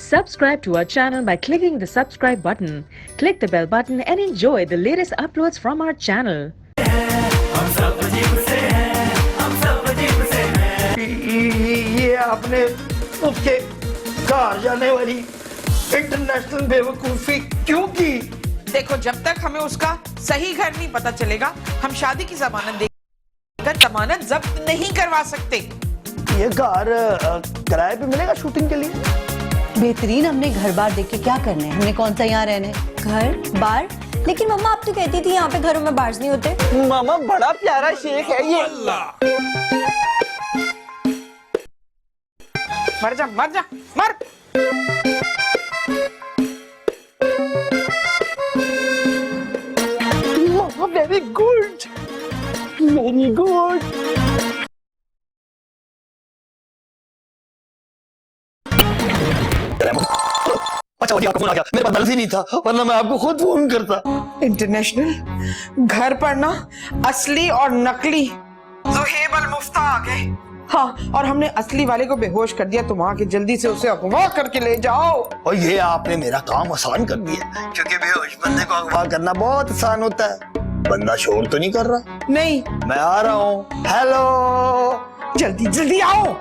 Subscribe to our channel by clicking the subscribe button. Click the bell button and enjoy the latest uploads from our channel. ये आपने उसके घर जाने वाली international बेवकूफी क्यों की? देखो, जब तक हमें उसका सही घर नहीं पता चलेगा, हम शादी की जमानत देकर जमानत जब्त नहीं करवा सकते। ये घर किराए पे मिलेगा शूटिंग के लिए? बेहतरीन, हमने घर बार देख के क्या करना है? हमने कौन सा यहाँ रहना है? घर बार? लेकिन मम्मा आप तो कहती थी यहाँ पे घरों में बार्स नहीं होते। मामा बड़ा प्यारा शेख है ये। मर जा, मर जा, मर। मामा वेरी गुड, वेरी गुड। अच्छा आपका फोन आ गया, मेरे पास बैलेंस ही नहीं था, वरना मैं आपको खुद फोन करता। इंटरनेशनल घर पर ना असली और नकली ज़ुहैब अल-मुफ्ता आ गए। हाँ, और हमने असली वाले को बेहोश कर दिया, तो वहां के जल्दी से उसे अगवा करके ले जाओ। और ये आपने मेरा काम आसान कर दिया, क्योंकि बेहोश बंदे को अगवा करना बहुत आसान होता है। बंदा शोर तो नहीं कर रहा? नहीं, मैं आ रहा हूँ। हेलो, जल्दी जल्दी आओ।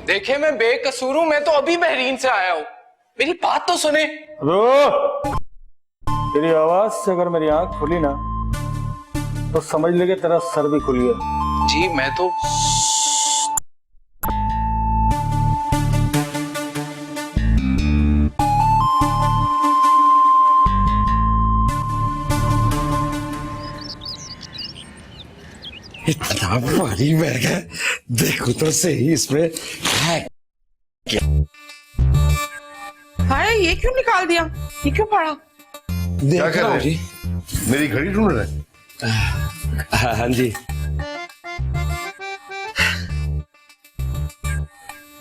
देखे, मैं बेकसूर हूं, मैं तो अभी बहरीन से आया हूं, मेरी बात तो सुने। तेरी आवाज से अगर मेरी आंख खुली ना तो समझ ले कि तेरा सर भी खुल गया। जी मैं तो इतना भारी बैग है, देखो तो सही इसमें है क्या। हाय, ये क्यों निकाल दिया? ये क्यों पड़ा? क्या कर रहे जी? मेरी घड़ी ढूंढ रहे? हाँ जी।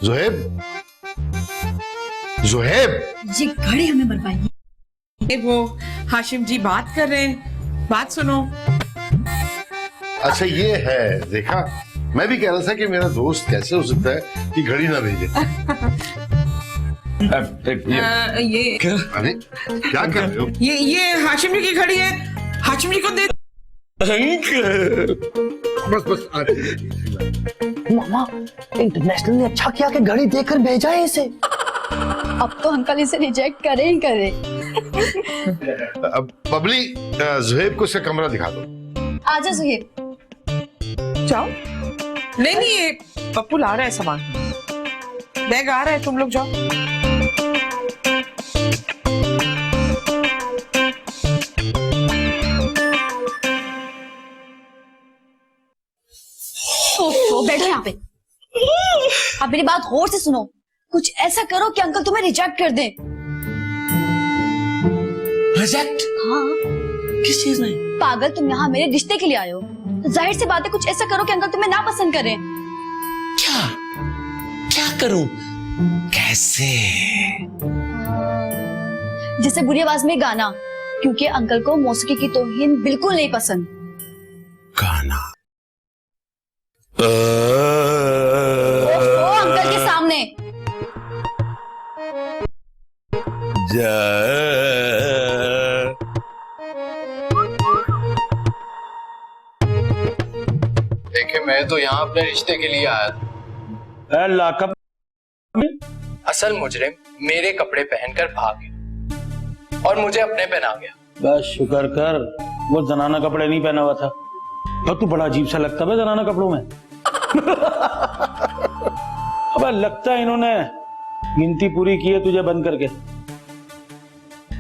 ज़ुहैब, ज़ुहैब, ये घड़ी हमें बनवाई। वो हाशिम जी बात कर रहे हैं, बात सुनो। अच्छा ये है, देखा? मैं भी कह रहा था कि मेरा दोस्त कैसे हो सकता है कि घड़ी ना भेजे। ये अरे क्या कर रहे हो? ये हाशिम जी की घड़ी है, हाशिम जी को दे। बस बस आ रही। मामा इंटरनेशनल ने अच्छा किया कि घड़ी देकर भेजा है इसे। अब तो अंकल इसे रिजेक्ट करे ही करे। अब बबली, ज़ुहैब को इसका कमरा दिखा दो। आजा ज़ुहैब। जाओ। नहीं नहीं, ये पप्पू ला रहा है सामान, बैग आ रहा है, तुम लोग जाओ। बैठो यहाँ पे। आप मेरी बात गौर से सुनो, कुछ ऐसा करो कि अंकल तुम्हें रिजेक्ट कर दें। रिजेक्ट? हाँ। किस चीज में? पागल, तुम यहाँ मेरे रिश्ते के लिए आए हो, तो जाहिर सी बात है कुछ ऐसा करो कि अंकल तुम्हें ना पसंद करें। क्या क्या करूं? कैसे? जैसे बुरी आवाज में गाना, क्योंकि अंकल को मौसीकी की तौहीन बिल्कुल नहीं पसंद। गाना? अंकल के सामने। देखे, मैं तो यहाँ अपने रिश्ते के लिए आया था। लाकअप असल मुजरिम मेरे कपड़े पहनकर भाग गया और मुझे अपने पहना गया। बस शुक्र कर वो जनाना कपड़े नहीं पहना हुआ था। और तू बड़ा अजीब सा लगता है जनाना कपड़ों में। अबे लगता है इन्होंने गिनती पूरी की है तुझे बंद करके।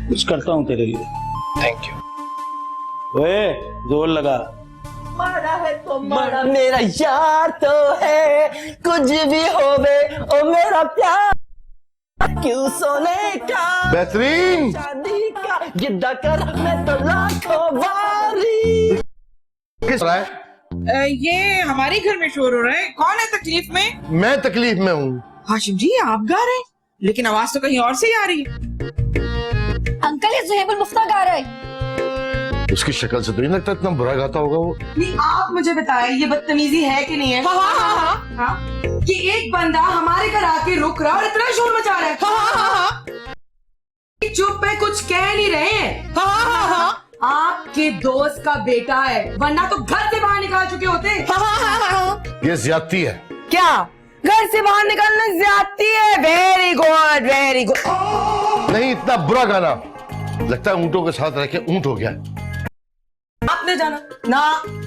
कुछ करता हूँ तेरे लिए। Thank you. ओए जोर लगा। मारा है तो मारा, मेरा यार तो है, कुछ भी होवे ओ मेरा प्यार, क्यों सोने का बेहतरीन। शादी का गिद्दा कर, मैं तो लाखों बारी। किस रहा है? ये हमारे घर में शोर हो रहा है। कौन है तकलीफ में? मैं तकलीफ में हूँ। हाशिम जी, आप गा रहे हैं, लेकिन आवाज तो कहीं और से ही आ रही है। अंकल, ये ज़ुहैब अल-मुफ्ता गा रहा है। उसकी शक्ल से तो नहीं लगता इतना बुरा गाता होगा वो। नहीं, आप मुझे बताएं ये बदतमीजी है कि नहीं है? हाँ। कि एक बंदा हमारे घर आके रुक रहा और इतना शोर मचा रहा है। हाँ। चुप है, कुछ कह नहीं रहे हैं। हाँ। आपके दोस्त का बेटा है, वरना तो घर से बाहर निकाल चुके होते। ये ज्यादती है। क्या घर से बाहर निकलना ज्यादती है? Very good, very good. नहीं, इतना बुरा गाना, लगता है ऊंटों के साथ रह के ऊंट हो गया। आपने जाना ना,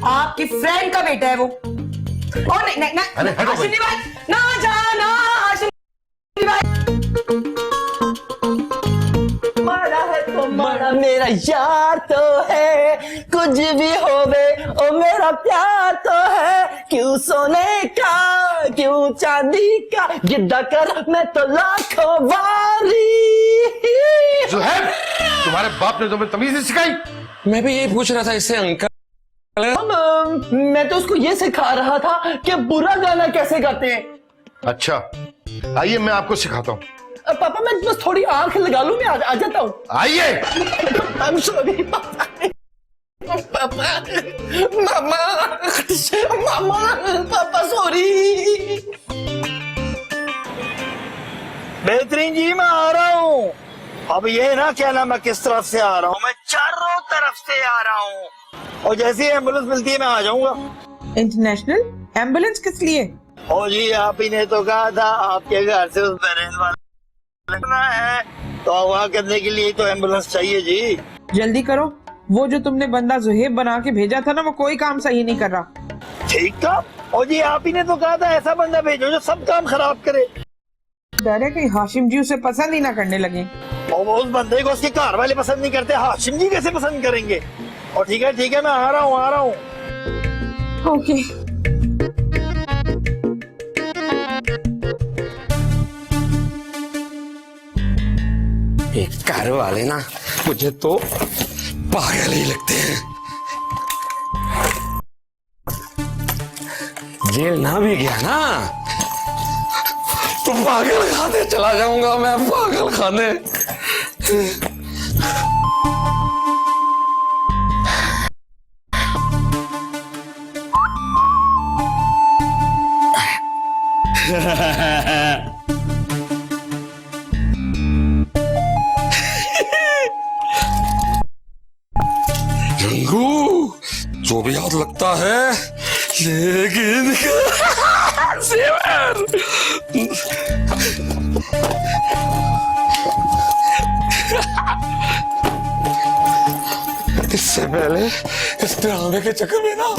आपकी फ्रेंड का बेटा है वो। और नहीं, अरे हटो भाई। हाशिमी भाई, ना जाना हाशिमी भाई। मेरा यार तो है, कुछ भी होवे ओ मेरा प्यार तो है। क्यों सोने का, क्यों चांदी का, गिद्दा कर मैं तो लाखों वारी। जुहैब, तुम्हारे बाप ने तुम्हें तमीज नहीं सिखाई? मैं भी यही पूछ रहा था इससे अंकल। मैं तो उसको ये सिखा रहा था कि बुरा गाना कैसे गाते हैं। अच्छा, आइए मैं आपको सिखाता हूँ। पापा मैं बस थोड़ी आंख लगा लूं, मैं आ जाता हूँ। आइए। I'm sorry, पापा। पापा सॉरी। बेहतरीन जी, मैं आ रहा हूँ। अब ये ना कहना मैं किस तरफ से आ रहा हूँ, मैं चारों तरफ से आ रहा हूँ, और जैसी एम्बुलेंस मिलती है मैं आ जाऊंगा। इंटरनेशनल एम्बुलेंस किस लिए? ओ जी, आप ही ने तो कहा था आपके घर से उस बहरेन वाला लगना है, तो वहाँ करने के लिए तो एम्बुलेंस चाहिए जी। जल्दी करो, वो जो तुमने बंदा जुहेब बना के भेजा था ना, वो कोई काम सही नहीं कर रहा। ठीक था। और जी, आप ही ने तो कहा था ऐसा बंदा भेजो जो सब काम खराब करे। डर है कहीं हाशिम जी उसे पसंद ही ना करने लगे। और उस बंदे को उसके घर वाले पसंद नहीं करते, हाशिम जी कैसे पसंद करेंगे? और ठीक है, मैं आ रहा हूँ। ओके। एक घर वाले ना मुझे तो पागल ही लगते हैं। जेल ना भी गया ना तो पागल खाने चला जाऊंगा मैं, पागल खाने। रंगू, जो भी याद लगता है, लेकिन सेवर। इससे पहले इस ड्रामे के चक्कर में ना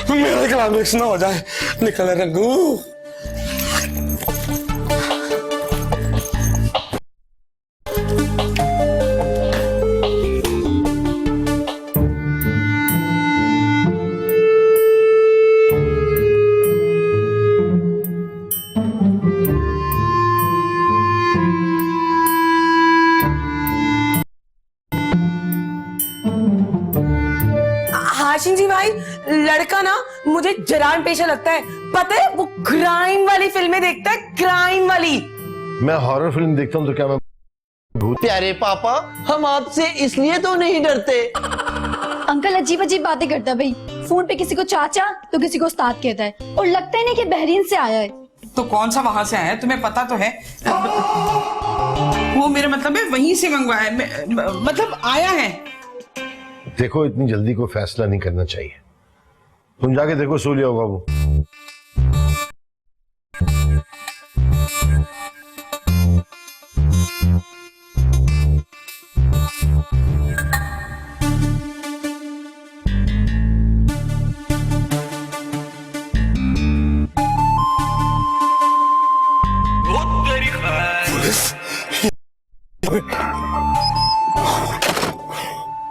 मेरा क्लाइमेक्स ना हो जाए। निकल रंगू। हाशिम जी भाई, लड़का ना मुझे जरान पेशा लगता है। पता है, वो क्राइम वाली फिल्में देखता है, क्राइम वाली। मैं हॉरर फिल्म देखता हूँ तो क्या मैं भूत? प्यारे पापा, हम आपसे इसलिए तो नहीं डरते। अंकल अजीब अजीब बातें करता है भाई। फोन पे किसी को चाचा तो किसी को उस्ताद कहता है, और लगता है ना कि बहरीन से आया है। तो कौन सा वहां से आया है, तुम्हें पता तो है? वो मेरा मतलब है वहीं से मंगवाया है, मतलब आया है। देखो, इतनी जल्दी कोई फैसला नहीं करना चाहिए। तुम जाके देखो, सो लिया होगा वो।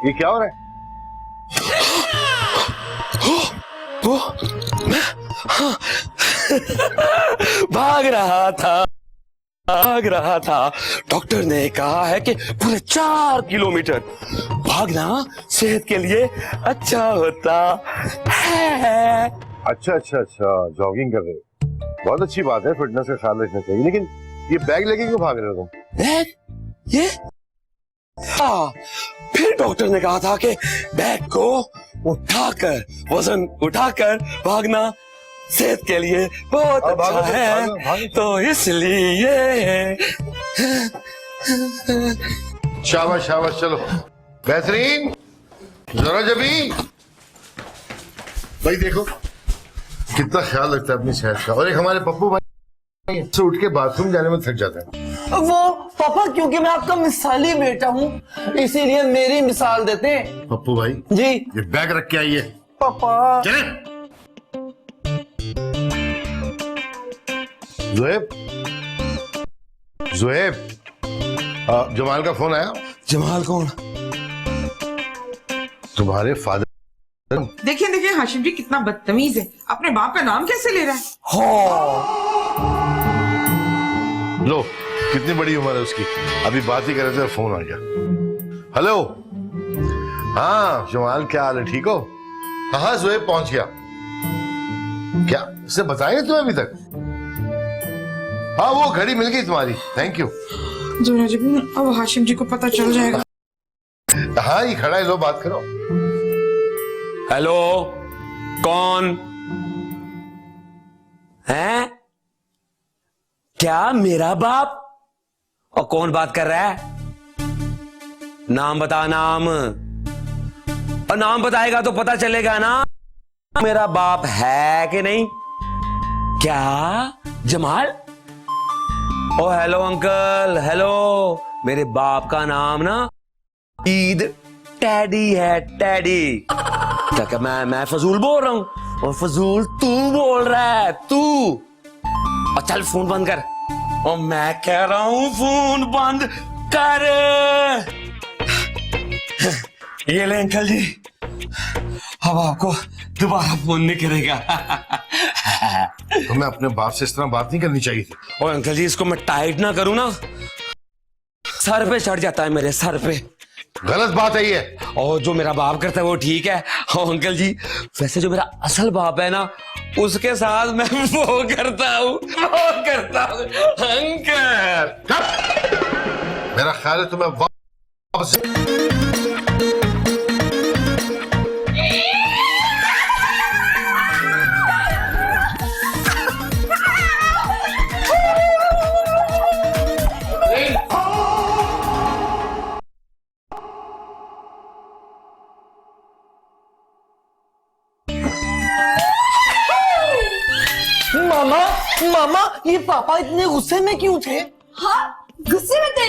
ये क्या हो रहा है? भाग रहा था। डॉक्टर ने कहा है कि पूरे 4 किलोमीटर भागना सेहत के लिए अच्छा होता है। अच्छा, जॉगिंग कर रहे हो, बहुत अच्छी बात है। फिटनेस का ख्याल रखना चाहिए, लेकिन ये बैग लेके क्यों भाग रहे हो तुम? बैग? ये फिर डॉक्टर ने कहा था कि बैग को उठाकर, वजन उठाकर भागना सेहत के लिए बहुत अच्छा है, तो इसलिए। शाबाश शाबाश, चलो बेहतरीन, जरा जबी भाई देखो कितना ख्याल रखता है अपनी सेहत का। और एक हमारे पप्पू भाई से उठ के बाथरूम जाने में थक जाता है। वो पापा क्योंकि मैं आपका मिसाली बेटा हूँ इसीलिए मेरी मिसाल देते हैं। पप्पू भाई जी ये बैग रख के आइए। पापा चले ज़ुएब, ज़ुएब, जमाल का फोन आया? जमाल कौन? तुम्हारे फादर। देखिए देखिए हाशिम जी कितना बदतमीज है, अपने बाप का नाम कैसे ले रहा है? लो कितनी बड़ी उम्र है उसकी, अभी बात ही कर रहे थे फोन आ गया। हेलो, हाँ जमाल क्या हाल है, ठीक हो? हाँ ज़ुएब पहुंच गया। क्या इससे बताया तुम्हें अभी तक? हाँ वो घड़ी मिल गई तुम्हारी, थैंक यू। जरा जब अब हाशिम जी को पता चल जाएगा। हाँ ये खड़ा है, लो बात करो। हेलो, कौन है? क्या मेरा बाप? और कौन बात कर रहा है? नाम बता, नाम। और नाम बताएगा तो पता चलेगा ना मेरा बाप है कि नहीं। क्या जमाल? ओ हेलो अंकल, हेलो। मेरे बाप का नाम ना ईद टैडी है, टैडी। क्या मैं फजूल बोल रहा हूं? और फजूल तू बोल रहा है, तू। और चल फोन बंद कर। और मैं कह रहा हूं फोन बंद कर। ये ले अंकल जी, अब आपको दोबारा फोन नहीं करेगा। तो मैं अपने बाप से इस तरह बात नहीं करनी चाहिए थी। और अंकल जी इसको मैं टाइट ना करूं ना, सर पे चढ़ जाता है, मेरे सर पे। गलत बात है ये। और जो मेरा बाप करता है वो ठीक है। और अंकल जी वैसे जो मेरा असल बाप है ना, उसके साथ मैं वो करता हूँ अंकल। मेरा ख्याल है तुम्हें वापस मामा, मामा ये पापा इतने गुस्से में क्यों थे? हाँ गुस्से में थे।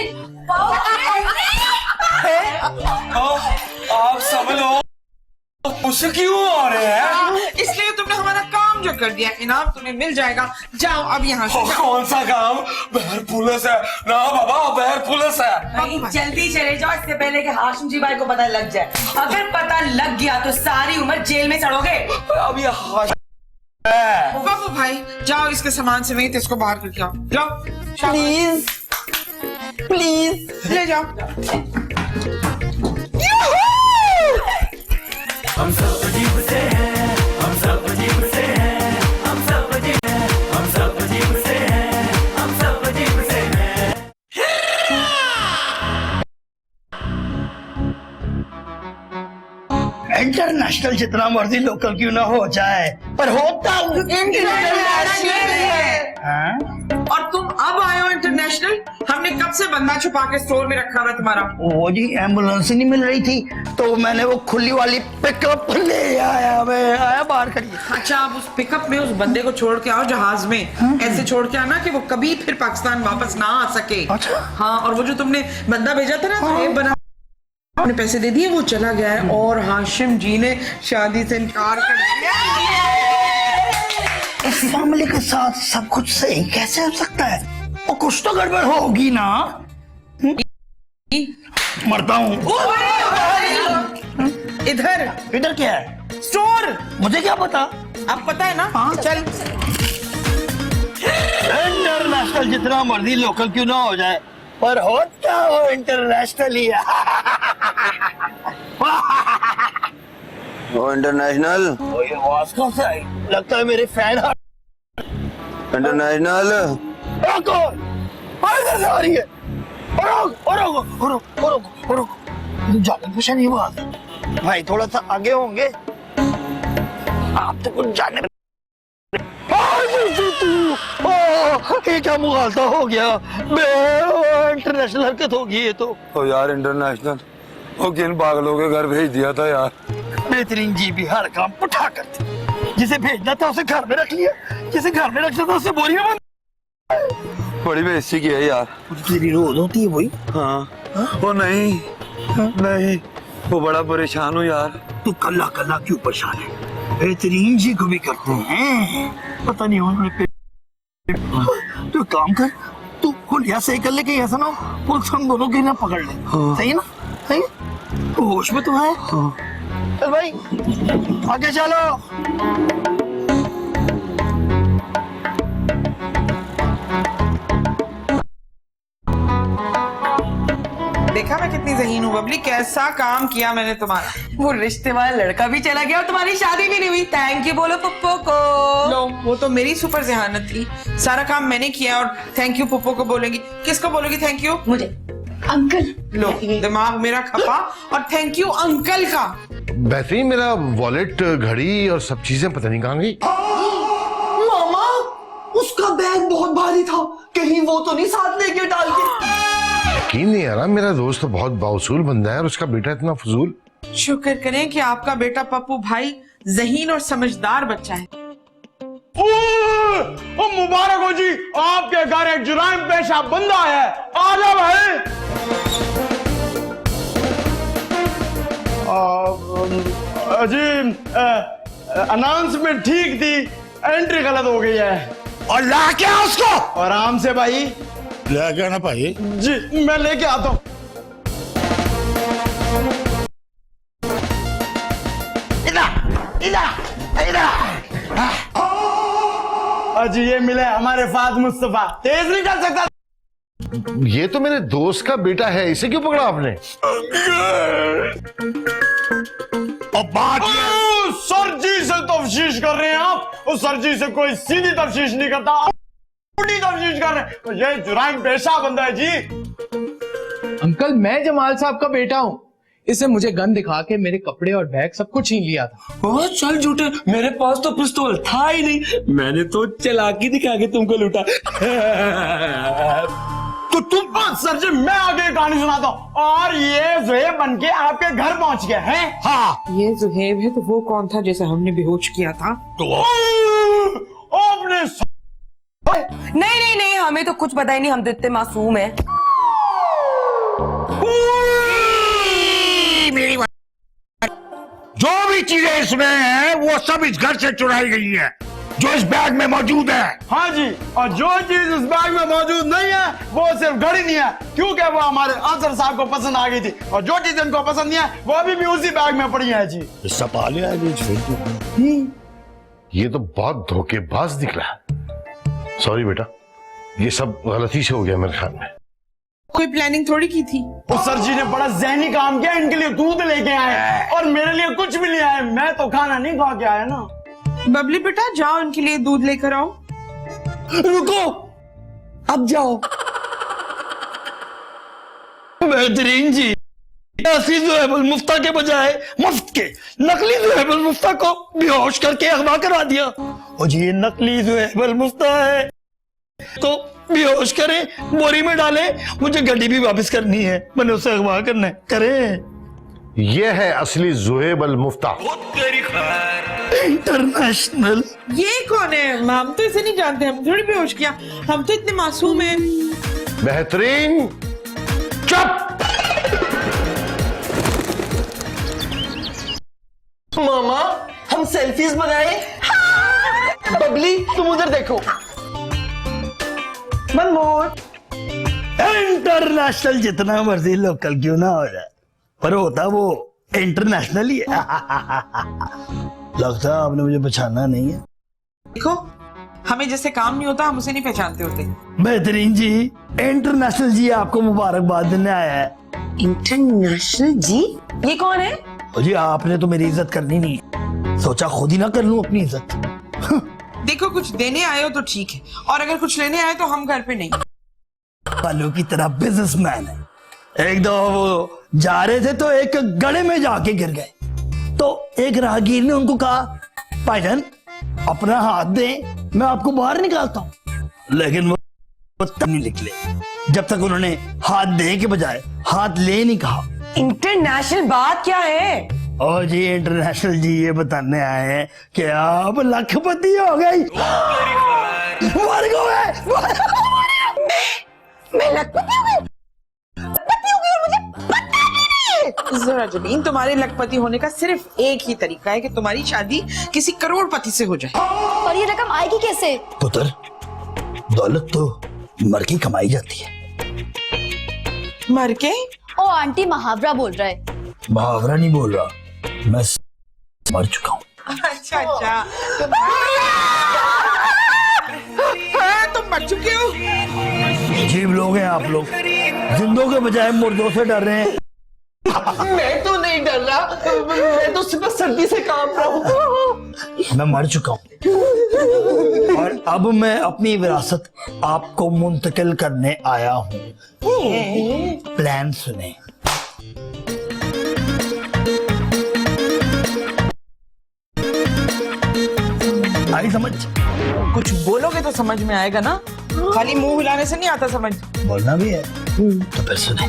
आप सब लोग गुस्से क्यों आ रहे हैं? इसलिए तुमने हमारा काम जो कर दिया, इनाम तुम्हें मिल जाएगा। जाओ अब यहाँ से। कौन सा काम? बहर पुलिस है ना बाबा, बहर पुलिस है। जल्दी चले जाओ इससे पहले कि हाशिम जी भाई को पता लग जाए। अगर पता लग गया तो सारी उम्र जेल में सड़ोगे। अब ये बाबू भाई जाओ, इसके सामान समेत इसको बाहर करके आओ। जाओ प्लीज प्लीज ले जाओ। हम सब अजीब से हैं, हम सब अजीब से हैं, हम सब अजीब हैं, हम सब अजीब से हैं, हम सब अजीब से हैं। इंटरनेशनल जितना मर्जी लोकल क्यों ना हो जाए, पर होता इंटरनेशनल है। हाँ? और तुम अब आए हो इंटरनेशनल? हमने कब से बंदा छुपा के स्टोर में रखा हुआ तुम्हारा? वो जी एम्बुलेंस नहीं मिल रही थी तो मैंने वो खुली वाली पिकअप ले आया, मैं आया बाहर खड़ी। अच्छा आप उस पिकअप में उस बंदे को छोड़ के आओ जहाज में। ऐसे छोड़ के आना कि वो कभी फिर पाकिस्तान वापस ना आ सके। अच्छा। हाँ, और वो जो तुमने बंदा भेजा था ना तो बना, आपने पैसे दे दिए, वो चला गया है। और हाशिम जी ने शादी से इनकार कर दिया। इस मामले के साथ सब कुछ सही कैसे हो सकता है? और कुछ तो गड़बड़ होगी ना। मरता हूँ। इधर इधर क्या है? स्टोर। मुझे क्या पता? अब पता है ना? हाँ। चल। इंटरनेशनल जितना मर्जी लोकल क्यों ना हो जाए, पर होता हो इंटरनेशनल ही। वो इंटरनेशनल, वो ये आवाज कौन सा है? लगता है मेरे फैन। इंटरनेशनल रोको, इधर से आ रही है। रोको, रोको, रोको, रोको, रोको। जाने कुछ नहीं हुआ भाई, थोड़ा सा आगे होंगे आप तो कुछ जाने। ये क्या मुगालता हो गया, इंटरनेशनल हरकत होगी ये तो। ओ यार इंटरनेशनल, ओ किन पागलों के घर भेज दिया था यार। बेहतरीन जी भी हर काम पुठा करती, जिसे भेजना था उसे घर में रख लिया, जिसे घर में रखना था उसे बोरी में बंद। बड़ी बेइज्जती की है यार। तेरी रोज होती है वही। हाँ वो नहीं नहीं, वो बड़ा परेशान हूँ यार। तू कल्ला कल्ला क्यों परेशान है, बेहतरीन जी को भी करते हैं, पता नहीं उन्होंने। तू काम कर, तू खुलिया सही कर ले, कहीं ऐसा ना हो पुलिस हम दोनों के ना पकड़ ले। सही है ना, सही है? तू होश में तो है। चल भाई आगे चलो। देखा मैं कितनी ज़हीन हूँ बबली, कैसा काम किया मैंने तुम्हारा। वो रिश्ते वाला लड़का भी चला गया और तुम्हारी शादी भी नहीं हुई। थैंक यू बोलो पप्पो को। लो वो तो मेरी सुपर जहानत थी, सारा काम मैंने किया और थैंक यू पप्पो को बोलेंगी। किसको बोलोगी थैंक यू? मुझे। अंकल। लो दिमाग मेरा खपा, और थैंक यू अंकल का। बेहतरीन, मेरा वॉलेट, घड़ी और सब चीजें पता नहीं कहाँ गई। मामा, उसका बैग बहुत भारी था, कहीं वो तो नहीं साथ लेके डाल के। यकीन नहीं आ रहा, मेरा दोस्त तो बहुत बाउसूल बंदा है और उसका बेटा इतना फजूल। शुक्र करें कि आपका बेटा पप्पू भाई ज़हीन और समझदार बच्चा है। ओ मुबारक हो जी, आपके घर एक जुराइम पेशा बंदा है। आ जाओ भाई। जी अनाउंसमेंट ठीक थी, एंट्री गलत हो गई है। और ला क्या उसको? आराम से भाई, ले गया ना भाई जी मैं लेके आता हूँ। जी ये मिले हमारे फाद मुस्तफा, तेज नहीं कर सकता। ये तो मेरे दोस्त का बेटा है, इसे क्यों पकड़ा आपने? और बात सर जी से तफ्तीश कर रहे हैं आप? उस सर जी से कोई सीधी तफ्तीश नहीं करता, उल्टी तफ्तीश कर रहे हैं। तो ये जुराइम पेशा बंदा है जी। अंकल मैं जमाल साहब का बेटा हूँ, इसे मुझे गन दिखा के मेरे कपड़े और बैग सब कुछ छीन लिया था। ओ चल झूठे, मेरे पास तो पिस्तौल था ही नहीं, मैंने तो चालाकी दिखा के तुमको लूटा। तो तुम सर जी, मैं आगे कहानी सुनाता हूँ। और ये ज़ुहैब बन के आपके घर पहुंच गया है। हाँ ये ज़ुहैब है तो वो कौन था जैसे हमने बेहोश किया था? तो आपने नहीं नहीं नहीं, हमें तो कुछ पता ही नहीं, हम तो इतने मासूम हैं। मेरी बात, जो भी चीजें इसमें हैं वो सब इस घर से चुराई गई हैं, जो इस बैग में मौजूद है। हाँ जी, और जो चीज इस बैग में मौजूद नहीं है वो सिर्फ घड़ी नहीं है, क्योंकि वो हमारे अफसर साहब को पसंद आ गई थी, और जो चीज इनको पसंद नहीं है वो अभी भी उसी बैग में पड़ी है जी। ये तो बहुत धोखेबाज निकला। सॉरी बेटा, ये सब गलती से हो गया मेरे ख्याल में। कोई प्लानिंग थोड़ी की थी। उस सर जी ने बड़ा ज़हनी काम किया, इनके लिए दूध लेके आए और मेरे लिए कुछ भी नहीं आए। मैं तो खाना नहीं खा के आया ना। बबली बेटा जाओ इनके लिए दूध लेकर आओ। रुको, अब जाओ। बेहतरीन जी, असली ज़ुहैब मुफ्ता के बजाय मुफ्त के नकली ज़ुहैब मुफ्ता को बेहोश करके अगवा करवा दिया। और जी ये नकली ज़ुहैब मुफ्ता है तो बेहोश करे, बोरी में डाले, मुझे गाड़ी भी वापस करनी है, मैंने उसे अगवा करना है, करे। ये है असली ज़ुहैब अल मुफ्ता। तेरी खैर इंटरनेशनल। ये कौन है? हम तो इसे नहीं जानते, हम थोड़ी बेहोश किया, हम तो इतने मासूम हैं। बेहतरीन, चुप। मामा, हम सेल्फीज बनाए। बबली तुम उधर देखो। मनमोहन, इंटरनेशनल जितना मर्जी लोकल क्यों ना हो जाए, पर होता वो इंटरनेशनल ही है। लगता है आपने मुझे पहचाना नहीं है। देखो हमें जैसे काम नहीं होता हम उसे नहीं पहचानते होते। बेहतरीन जी, इंटरनेशनल जी आपको मुबारकबाद देने आया है। इंटरनेशनल जी? ये कौन है? जी आपने तो मेरी इज्जत करनी नहीं, सोचा खुद ही ना कर लूं अपनी इज्जत। देखो कुछ देने आए हो तो ठीक है, और अगर कुछ लेने आए तो हम घर पे नहीं। बालों की तरह बिजनेसमैन है, एक दो वो जा रहे थे तो एक गड्ढे में जाके गिर गए। तो एक राहगीर ने उनको कहा, भाईजान अपना हाथ दें, मैं आपको बाहर निकालता हूं। लेकिन वो तब नहीं निकले जब तक उन्होंने हाथ दे के बजाय हाथ ले नहीं कहा। इंटरनेशनल बात क्या है? और जी इंटरनेशनल जी ये बताने आए हैं कि आप लखपति हो गई। मर गए। मैं लखपति हो गई? लखपति हो गई और मुझे पता ही नहीं। जरा जमीन, तुम्हारे लखपति होने का सिर्फ एक ही तरीका है कि तुम्हारी शादी किसी करोड़पति से हो जाए। और ये रकम आएगी कैसे? पुत्र, दौलत तो मर के कमाई जाती है। मर के? ओ आंटी मुहावरा बोल रहा है। मुहावरा नहीं बोल रहा, मैं मर चुका हूँ। अच्छा अच्छा, तुम मर चुके हो। अजीब लोग हैं आप लोग, जिंदों के बजाय मुर्दों से डर रहे हैं। मैं तो नहीं डर रहा, मैं तो सिर्फ सर्दी से कांप रहा हूँ। मैं मर चुका हूँ और अब मैं अपनी विरासत आपको मुंतकिल करने आया हूँ। प्लान सुने। आई समझ? कुछ बोलोगे तो समझ में आएगा ना, खाली मुंह हिलाने से नहीं आता समझ। बोलना भी है तो फिर सुने।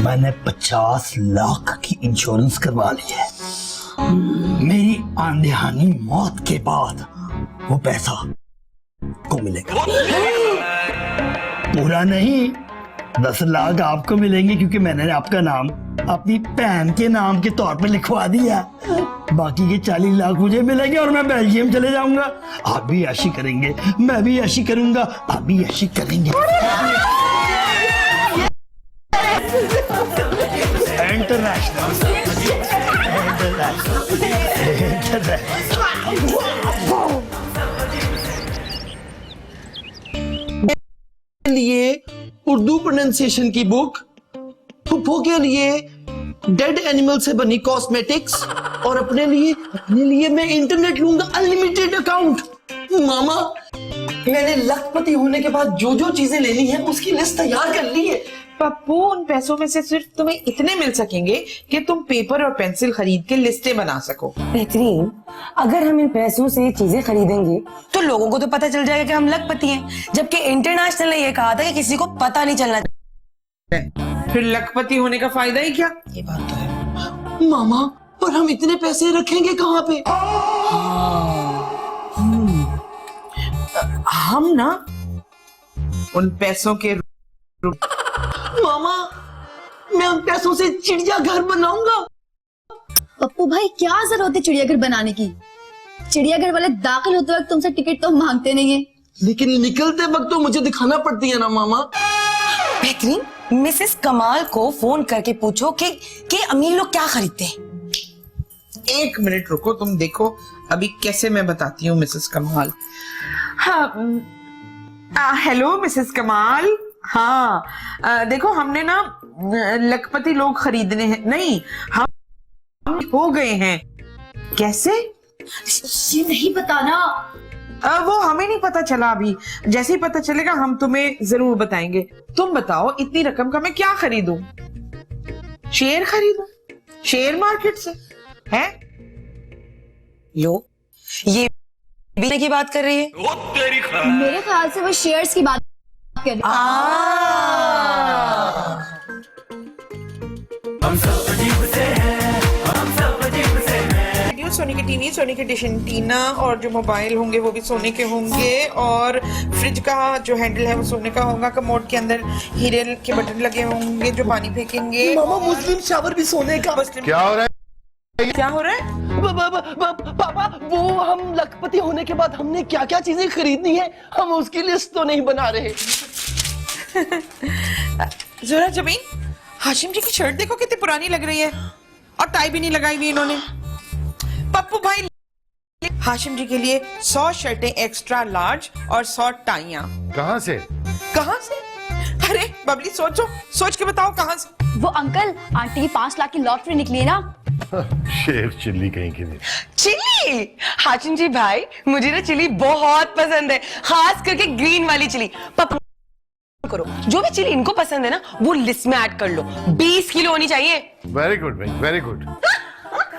मैंने 50 लाख की इंश्योरेंस करवा ली है। मेरी आंधेहानी मौत के बाद वो पैसा को मिलेगा। पूरा नहीं, 10 लाख आपको मिलेंगे क्योंकि मैंने आपका नाम अपनी बहन के नाम के तौर पे लिखवा दिया। बाकी के 40 लाख मुझे मिलेंगे और मैं बेल्जियम चले जाऊंगा। आप भी याशी करेंगे, मैं भी याशी करूंगा, आप भी याशी करेंगे। लिए उर्दू प्रोनाउंसिएशन की बुक, फुफ्फो के लिए डेड एनिमल से बनी कॉस्मेटिक्स और अपने लिए मैं इंटरनेट लूंगा, अनलिमिटेड अकाउंट। मामा, मैंने लखपति होने के बाद जो जो चीजें लेनी है उसकी लिस्ट तैयार कर ली है। पप्पू, उन पैसों में से सिर्फ तुम्हें इतने मिल सकेंगे कि तुम पेपर और पेंसिल खरीद के लिस्टें बना सको। बेहतरीन, अगर हम इन पैसों से चीजें खरीदेंगे तो लोगों को तो पता चल जाएगा कि हम लखपति हैं, जबकि इंटरनेशनल ने ये कहा था कि किसी को पता नहीं चलना। फिर लखपति होने का फायदा ही क्या? ये बात तो है मामा, पर हम इतने पैसे रखेंगे कहाँ पे? हम ना उन पैसों के मामा, मैं उन पैसों से चिड़ियाघर बनाऊंगा। पप्पू भाई, क्या जरूरत है चिड़ियाघर बनाने की? चिड़ियाघर वाले दाखिल होते वक्त तुमसे टिकट तो मांगते नहीं है, लेकिन निकलते वक्त तो मुझे दिखाना पड़ती है ना मामा। बेहतरीन, मिसेस कमाल को फोन करके पूछो कि अमीर लोग क्या खरीदते हैं। 1 मिनट रुको, तुम देखो अभी कैसे मैं बताती हूँ मिसेस कमाल। हाँ, हेलो मिसेस कमाल। हाँ, देखो हमने ना लखपति लोग खरीदने हैं। नहीं, हम हो गए हैं। कैसे? ये नहीं बताना। वो हमें नहीं पता चला अभी, जैसे ही पता चलेगा हम तुम्हें जरूर बताएंगे। तुम बताओ, इतनी रकम का मैं क्या खरीदूं? शेयर खरीदूं? शेयर मार्केट से है? लो, ये बीने की बात कर रही है। मेरे ख्याल से वो शेयर्स की बात कर रही है। सोने की टीवी, सोने की डिश एंटीना और जो मोबाइल होंगे वो भी सोने के होंगे, और फ्रिज का जो हैंडल है वो सोने का होगा। कमोड के अंदर हीरे के बटन लगे होंगे जो पानी फेंकेंगे। मामा, मुस्लिम शावर भी सोने का। क्या हो रहा है? क्या हो रहा है? पापा, वो हम लखपति होने के बाद हमने क्या क्या चीजें खरीदनी है, हम उसकी लिस्ट तो नहीं बना रहे। जरा जमीन, हाशिम जी की शर्ट देखो कितनी पुरानी लग रही है, और टाई भी नहीं लगाई हुई इन्होंने। पप्पू भाई, हाशिम जी के लिए 100 शर्टें एक्स्ट्रा लार्ज और 100 टाइयां। कहाँ से? कहाँ से? अरे बबली, सोचो, सोच के बताओ कहाँ से। वो अंकल, आंटी की 5 लाख की लॉटरी निकली है ना। शेर चिल्ली कहीं की नहीं। चिली? हाशिम जी भाई, मुझे ना चिली बहुत पसंद है, खास करके ग्रीन वाली चिली। करो, जो भी चीज इनको पसंद है ना वो लिस्ट में ऐड कर लो। 20 किलो होनी चाहिए। वेरी गुड भाई, very good.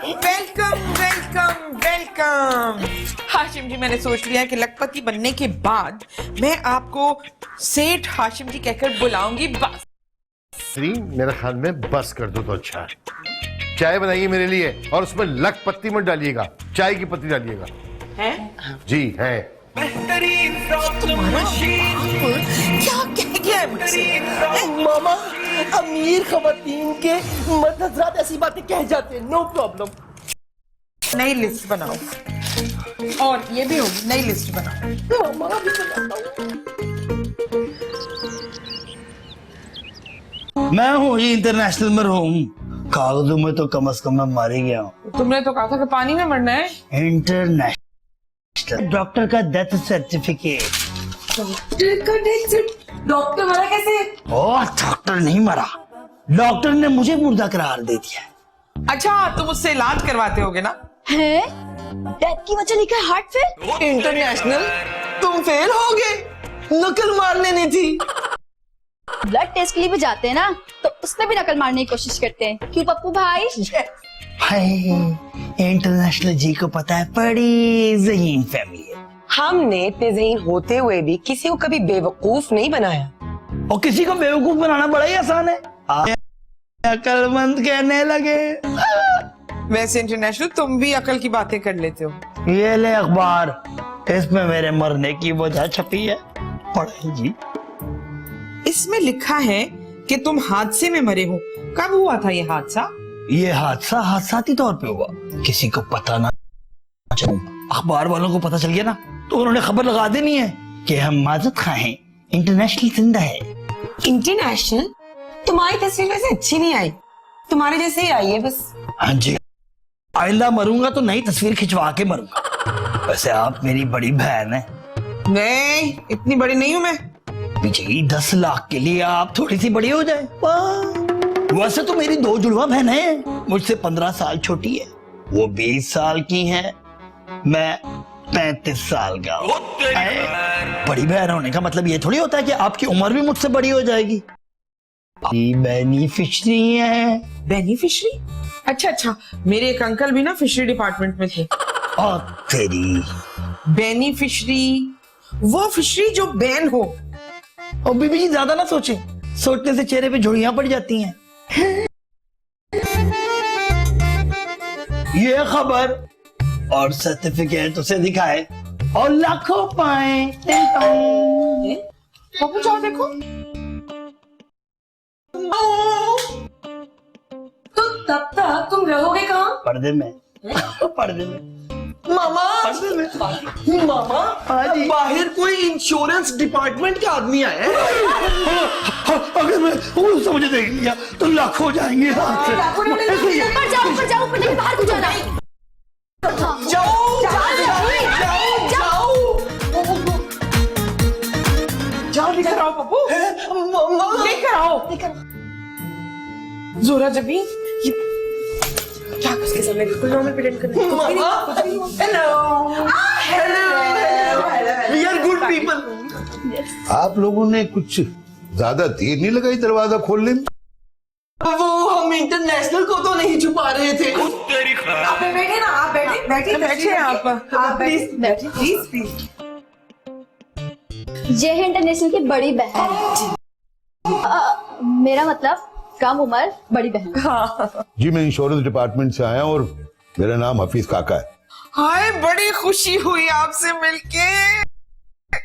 Welcome welcome welcome. Hashim ji, मैंने सोच लिया कि लखपति बनने के बाद मैं आपको सेठ हाशिम जी कहकर बुलाऊंगी। बस मेरे ख्याल में बस कर दो तो अच्छा है। चाय बनाइए मेरे लिए और उसमें लक पत्ती मत डालिएगा, चाय की पत्ती डालिएगा। है जी है। क्या कह गया है मुझसे? मामा, अमीर खवातीन के मर्द हजरात ऐसी बातें कह जाते हैं, नो प्रॉब्लम। नई लिस्ट बनाओ और ये भी होगी, नई लिस्ट बनाओ। मामा भी बनाता हूँ। मैं हूँ ये इंटरनेशनल में हूँ, कागजों में तो कम से कम मैं मार ही गया हूँ। तुमने तो कहा था कि पानी में मरना है। इंटरनेशनल डॉक्टर का डेथ सर्टिफिकेट। डॉक्टर मरा कैसे? ओ डॉक्टर नहीं मरा, डॉक्टर ने मुझे मुर्दा करार दे दिया। अच्छा, तुम उससे इलाज करवाते होगे ना? है डेथ की वजह लेकर हार्ट फेल। इंटरनेशनल, तुम फेल हो गए, नकल मार लेनी थी। ब्लड टेस्ट के लिए भी जाते हैं ना, तो उसमें भी नकल मारने की कोशिश करते हैं। क्यों पप्पू भाई? इंटरनेशनल जी को पता है बड़ी ज़हीन फैमिली है। हमने इतने ज़हीन होते हुए भी किसी को कभी बेवकूफ नहीं बनाया। और किसी को बेवकूफ बनाना बड़ा ही आसान है। अकलमंद कहने लगे। वैसे इंटरनेशनल, तुम भी अकल की बातें कर लेते हो। ये ले अखबार, इसमें मेरे मरने की वजह छपी है, पढ़े जी। इसमें लिखा है कि तुम हादसे में मरे हो। कब हुआ था ये हादसा? ये हादसा हादसाती तौर पे हुआ, किसी को पता ना चले। अखबार वालों को पता चल गया ना तो उन्होंने खबर लगा देनी है कि हम माजत खां हैं, इंटरनेशनल जिंदा है। इंटरनेशनल? तुम्हारी तस्वीर वैसे अच्छी नहीं आई, तुम्हारे जैसे ही आई है बस। हाँ जी, आइंदा मरूंगा तो नई तस्वीर खिंचवा के मरूंगा। वैसे आप मेरी बड़ी बहन है। नहीं, इतनी बड़ी नहीं हूं मैं। जी 10 लाख के लिए आप थोड़ी सी बड़ी हो जाए। वैसे तो मेरी 2 जुड़वा बहन है, मुझसे 15 साल छोटी है, वो 20 साल की है, मैं 35 साल का। बड़ी बहन होने का मतलब ये थोड़ी होता है कि आपकी उम्र भी मुझसे बड़ी हो जाएगी। बेनिफिशरी है। बेनिफिशरी? अच्छा अच्छा, मेरे एक अंकल भी ना फिशरी डिपार्टमेंट में थे। और तेरी बेनिफिशरी, वो फिशरी जो बैन हो। और बीबी जी ज्यादा ना सोचे, सोचने से चेहरे पे झुर्रियां पड़ जाती हैं। ये खबर और सर्टिफिकेट उसे दिखाए और लाखों पाए। बाबू जाओ देखो। तो तब तक तुम रहोगे कहाँ? पर्दे में। पर्दे में मामा, पर्दे में। मामा, हाँ जी। बाहर कोई इंश्योरेंस डिपार्टमेंट के आदमी आए हैं। अगर मैं उसे मुझे देख लिया तो लाख हो जाएंगे हाथ से। ऊपर जाओ, ऊपर जाओ, ऊपर नहीं, बाहर को जाना। जाओ लेकर आओ पप्पू, लेकर आओ। जोरा जबी, ये क्या उसके सामने बिल्कुल नॉर्मल प्रेजेंट करना है। Hello, we are good people. आप लोगों ने कुछ ज्यादा देर नहीं लगाई दरवाजा खोलने में? वो हम इंटरनेशनल को तो नहीं छुपा रहे थे। आप बैठे ना, आप बैठे बैठे आप प्लीज बैठे, प्लीज। ये है इंटरनेशनल की बड़ी बहन। मेरा मतलब कम उम्र बड़ी बहन। जी मैं इंश्योरेंस डिपार्टमेंट से आया और मेरा नाम हफीज काका है। हाय, बड़ी खुशी हुई आपसे मिलके।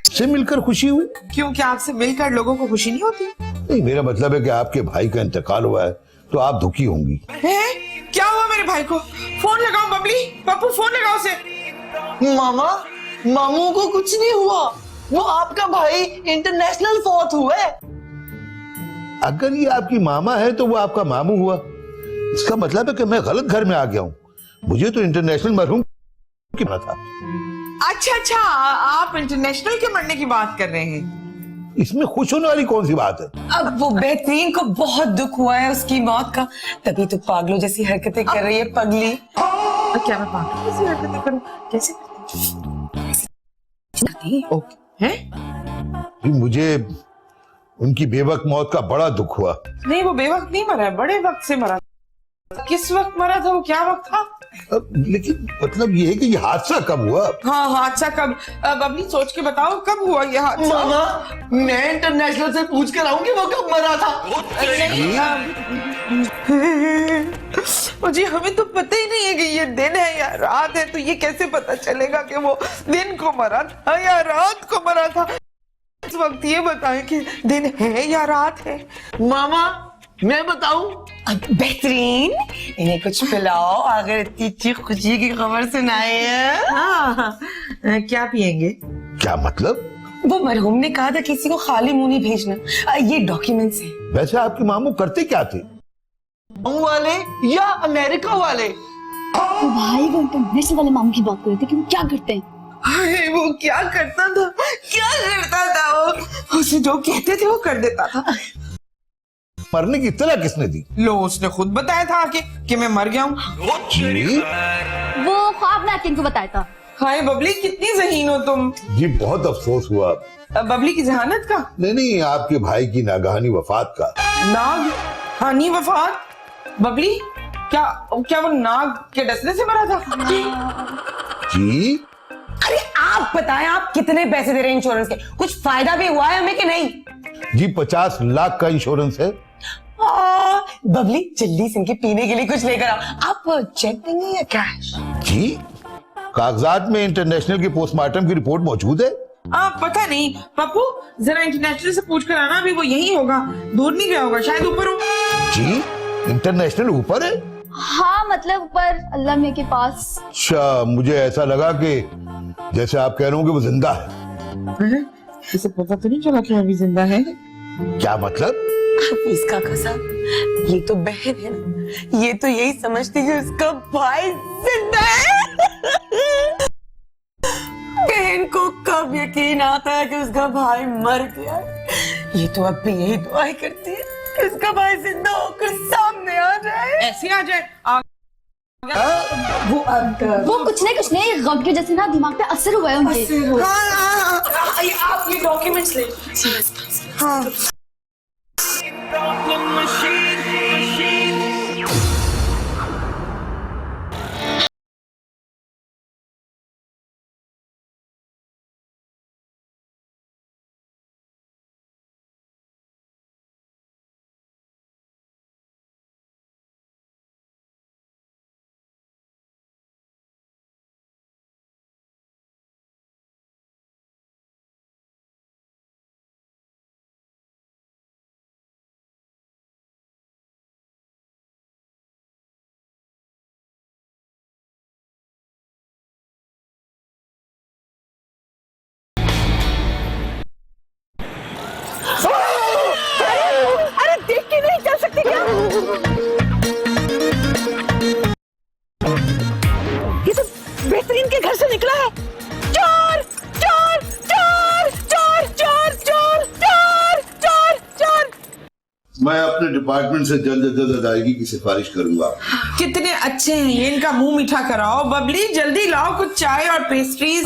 से मिलकर खुशी हुई? क्योंकि आपसे मिलकर लोगों को खुशी नहीं होती? नहीं, मेरा मतलब है कि आपके भाई का इंतकाल हुआ है तो आप दुखी होंगी। है? क्या हुआ मेरे भाई को? फोन लगाओ बबली, पप्पू फोन लगाओ उसे। मामा, मामू को कुछ नहीं हुआ, वो आपका भाई इंटरनेशनल फौत हुआ है। अगर ये आपकी मामा है तो वो आपका मामू हुआ, इसका मतलब है कि मैं गलत घर में आ गया हूँ। मुझे तो इंटरनेशनल मरहूम की पता था। अच्छा अच्छा, आप इंटरनेशनल के मरने की बात कर रहे हैं। इसमें खुश होने वाली कौन सी बात है? अब वो बेहतरीन को बहुत दुख हुआ है उसकी मौत का, तभी तो पागलों जैसी हरकतें कर रही है पगली। क्या मैं पागलों जैसी हरकतें करूं? कैसे करती? ओके, हैं? मुझे उनकी बेवक्त मौत का बड़ा दुख हुआ। नहीं, वो बेवक्त नहीं मरा है, बड़े वक्त से मरा। किस वक्त मरा था वो, क्या वक्त था? लेकिन मतलब ये है कि ये हादसा कब हुआ? हाँ, हादसा कब? अब अपनी सोच के बताओ, कब हुआ ये हादसा? मामा, मैं इंटरनेशनल से पूछ कर आऊंगी वो कब मरा था। मुझे हमें तो पता ही नहीं है कि ये दिन है या रात है, तो ये कैसे पता चलेगा कि वो दिन को मरा था या रात को मरा था? इस वक्त ये बताएं कि दिन है या रात है। मामा, मैं बताऊं? बेहतरीन, इन्हें कुछ पिलाओ अगर इतनी अच्छी खुशी की खबर सुनाई है। हाँ, क्या पियेंगे? क्या मतलब? वो मरहूम ने कहा था किसी को खाली मुंह नहीं भेजना। ये डॉक्यूमेंट्स हैं। वैसे आपके मामू करते क्या थे? मामू वाले या अमेरिका वाले? तो भाई वो इंटरनेशनल वाले मामू की बात कर रहे थे कि वो क्या करते हैं। हाय, वो क्या करता था? क्या करता था वो? उसे जो कहते थे वो कर देता था। मरने की इत्तला किसने दी? लो, उसने खुद बताया था कि मैं मर गया हूँ। वो ख्वाब में आके इनको बताया था। हाय बबली, कितनी ज़हीन हो तुम। जी बहुत अफसोस हुआ। बबली की जहानत का? नहीं, आपके भाई की नागहानी वफात का। नागहानी वफात? बबली, क्या वो नाग के डसने से मरा था? जी अरे आप बताएं, आप कितने पैसे दे रहे हैं इंश्योरेंस के? कुछ फायदा भी हुआ है हमें कि नहीं? जी 50 लाख का इंश्योरेंस है। बबली, जल्दी से इनके पीने के लिए कुछ लेकर आओ। आप चेक देंगे या कैश? जी कागजात में इंटरनेशनल की पोस्टमार्टम की रिपोर्ट मौजूद है। पता नहीं पप्पू, जरा इंटरनेशनल से पूछ कर आना। अभी वो यही होगा, दूर नहीं गया होगा, शायद ऊपर हो। जी इंटरनेशनल ऊपर है? हाँ, मतलब ऊपर अल्लाह मियां के पास। अच्छा, मुझे ऐसा लगा कि जैसे आप कह रहे हो कि वो जिंदा है। इसे पता तो नहीं चला कि अभी जिंदा है। क्या मतलब? इसका कसम, ये तो बहन है ना, ये तो यही समझती है उसका भाई जिंदा है। बहन को कब यकीन आता है कि उसका भाई मर गया? ये तो अब भी यही दुआ करती है कि उसका भाई जिंदा होकर सामने आ जाए। ऐसे आ जाए। वो कुछ नहीं, गम की वजह से ना दिमाग पे असर हुआ है उनके। आप ये डॉक्यूमेंट्स ले। हाँ। अरे देख के नहीं चल सकते क्या? ये तो बेहतरीन के घर से निकला है। चोर चोर चोर चोर चोर चोर चोर चोर चोर। मैं अपने डिपार्टमेंट से जल्द से जल्द अदायगी की सिफारिश करूंगा। कितने अच्छे हैं ये, इनका मुंह मीठा कराओ। बबली, जल्दी लाओ कुछ चाय और पेस्ट्रीज।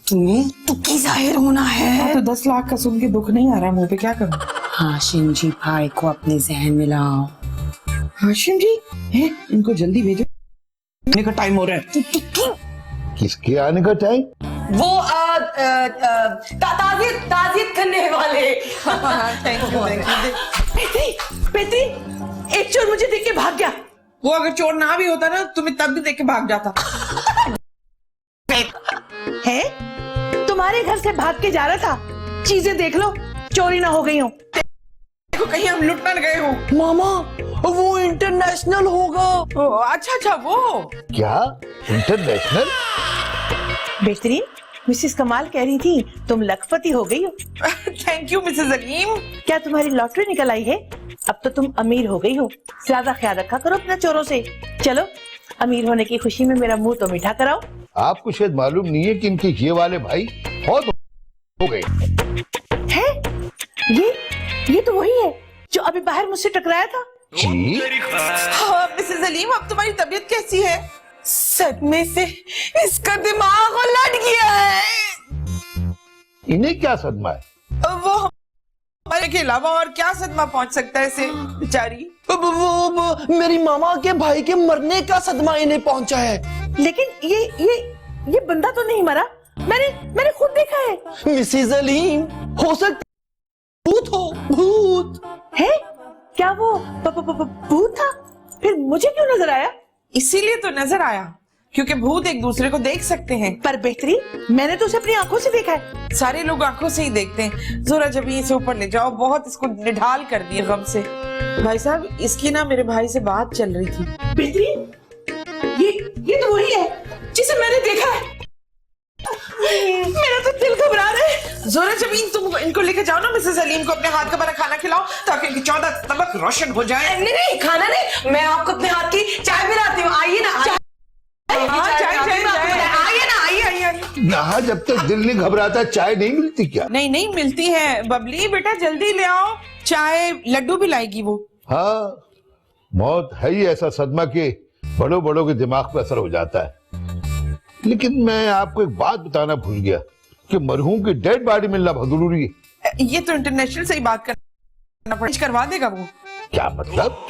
तुम्हें तुक्की जाहिर होना है। तो 10 लाख का सुन के दुख नहीं आ रहा मुंह पे, क्या करूं? हाशिम जी भाई को अपने जहन में लाओ। हाशिम जी है, इनको जल्दी भेजो, आने का टाइम हो रहा है। किसके आने का टाइम? वो ताजियत करने वाले। Thank you. पेत्री, एक चोर मुझे देख के भाग गया। वो अगर चोर ना भी होता ना, तुम्हें तब भी देख के भाग जाता। है? तुम्हारे घर से भाग के जा रहा था, चीजें देख लो, चोरी ना हो गई हो। देखो कहीं हम लुट ना गए हो। मामा, वो इंटरनेशनल होगा। अच्छा, वो क्या इंटरनेशनल? बेहतरीन, मिसेस कमाल कह रही थी तुम लखपति हो गई हो। Thank you Mrs Aleem. क्या तुम्हारी लॉटरी निकल आई है? अब तो तुम अमीर हो गई हो। ज्यादा ख्याल रखा करो अपने चोरों से। चलो, अमीर होने की खुशी में मेरा मुंह तो मीठा कराओ। आपको शायद मालूम नहीं है कि इनके ये वाले भाई बहुत हो गए है। ये तो वही है जो अभी बाहर मुझसे टकराया था। जी हाँ मिसेस अलीम, अब तुम्हारी तबीयत कैसी है? सदमे से इसका दिमाग उलट गया है। इन्हें क्या सदमा है? वो हमारे के अलावा और क्या सदमा पहुंच सकता है इसे बेचारी। वो मेरी मामा के भाई के मरने का सदमा इन्हें पहुंचा है। लेकिन ये बंदा तो नहीं मरा, मैंने खुद देखा है। मिसिज अलीम, हो सकता भूत हो, भूत है क्या? वो भूत था? फिर मुझे क्यों नजर आया? इसीलिए तो नजर आया क्योंकि भूत एक दूसरे को देख सकते हैं। पर बेहतरीन, मैंने तो उसे अपनी आंखों से देखा है। सारे लोग आंखों से ही देखते हैं। जोरा जब इसे ऊपर ले जाओ, बहुत इसको निढाल कर दिए गम से। भाई साहब, इसकी ना मेरे भाई से बात चल रही थी। बेहतरीन, ये तो वही है जिसे मैंने देखा है। मेरा तो दिल घबरा रहा है। जोरा जबीन, तुम इनको लेके जाओ ना मिसेस अलीम को, अपने हाथ का बना खाना खिलाओ ताकि इनकी 14 तबक रोशन हो जाए। नहीं, खाना नहीं, मैं आपको अपने हाथ की चाय पिलाती हूँ। आइए ना, आइए। यहाँ जब तक दिल नहीं घबराता चाय नहीं मिलती क्या? नहीं मिलती है। बबली बेटा जल्दी ले आओ चाय, लड्डू भी लाएगी वो। हाँ, मौत है ही ऐसा सदमा कि बड़ों बड़ों के दिमाग पर असर हो जाता है। लेकिन मैं आपको एक बात बताना भूल गया कि मरहूम की डेड बॉडी मिलना बहुत जरूरी है। ये तो इंटरनेशनल से ही बात करना पड़ेगा, करवा देगा वो। क्या मतलब?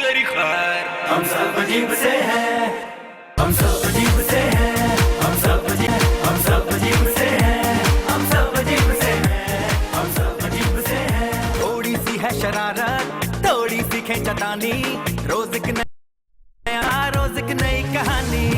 हम सब अजीब से हैं, हम सब अजीब से हैं, हम सब अजीब से हैं, हम सब अजीब से हैं, हम सब अजीब से हैं। थोड़ी सी है शरारत, थोड़ी सी खींचतानी, रोज एक नई कहानी।